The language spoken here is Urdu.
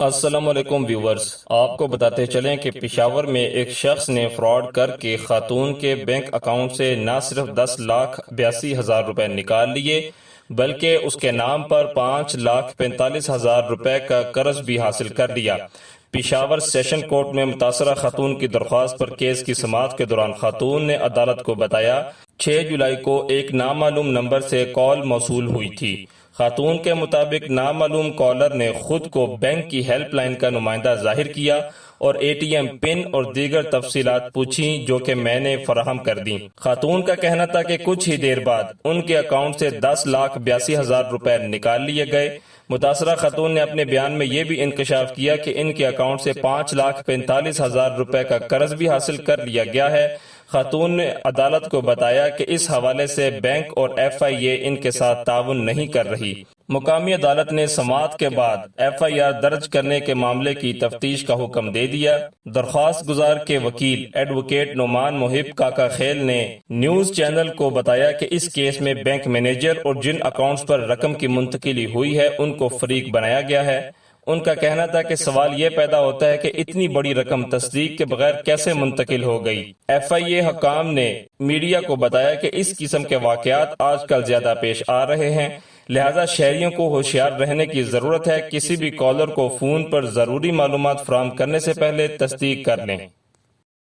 السلام علیکم ویورز، آپ کو بتاتے چلیں کہ پشاور میں ایک شخص نے فراڈ کر کے خاتون کے بینک اکاؤنٹ سے نہ صرف 10,82,000 روپے نکال لیے بلکہ اس کے نام پر 5,45,000 روپے کا قرض بھی حاصل کر لیا۔ پشاور سیشن کورٹ میں متاثرہ خاتون کی درخواست پر کیس کی سماعت کے دوران خاتون نے عدالت کو بتایا 6 جولائی کو ایک نامعلوم نمبر سے کال موصول ہوئی تھی۔ خاتون کے مطابق نامعلوم کالر نے خود کو بینک کی ہیلپ لائن کا نمائندہ ظاہر کیا اور اے ٹی ایم پن اور دیگر تفصیلات پوچھیں جو کہ میں نے فراہم کر دیں۔ خاتون کا کہنا تھا کہ کچھ ہی دیر بعد ان کے اکاؤنٹ سے 10,82,000 روپے نکال لیے گئے۔ متاثرہ خاتون نے اپنے بیان میں یہ بھی انکشاف کیا کہ ان کے اکاؤنٹ سے 5,45,000 روپے کا قرض بھی حاصل کر لیا گیا ہے۔ خاتون نے عدالت کو بتایا کہ اس حوالے سے بینک اور ایف آئی اے ان کے ساتھ تعاون نہیں کر رہی۔ مقامی عدالت نے سماعت کے بعد ایف آئی آر درج کرنے کے معاملے کی تفتیش کا حکم دے دیا۔ درخواست گزار کے وکیل ایڈوکیٹ نعمان محب کاکا خیل نے نیوز چینل کو بتایا کہ اس کیس میں بینک مینیجر اور جن اکاؤنٹس پر رقم کی منتقلی ہوئی ہے ان کو فریق بنایا گیا ہے۔ ان کا کہنا تھا کہ سوال یہ پیدا ہوتا ہے کہ اتنی بڑی رقم تصدیق کے بغیر کیسے منتقل ہو گئی۔ ایف آئی اے حکام نے میڈیا کو بتایا کہ اس قسم کے واقعات آج کل زیادہ پیش آ رہے ہیں، لہذا شہریوں کو ہوشیار رہنے کی ضرورت ہے۔ کسی بھی کالر کو فون پر ضروری معلومات فراہم کرنے سے پہلے تصدیق کر لیں۔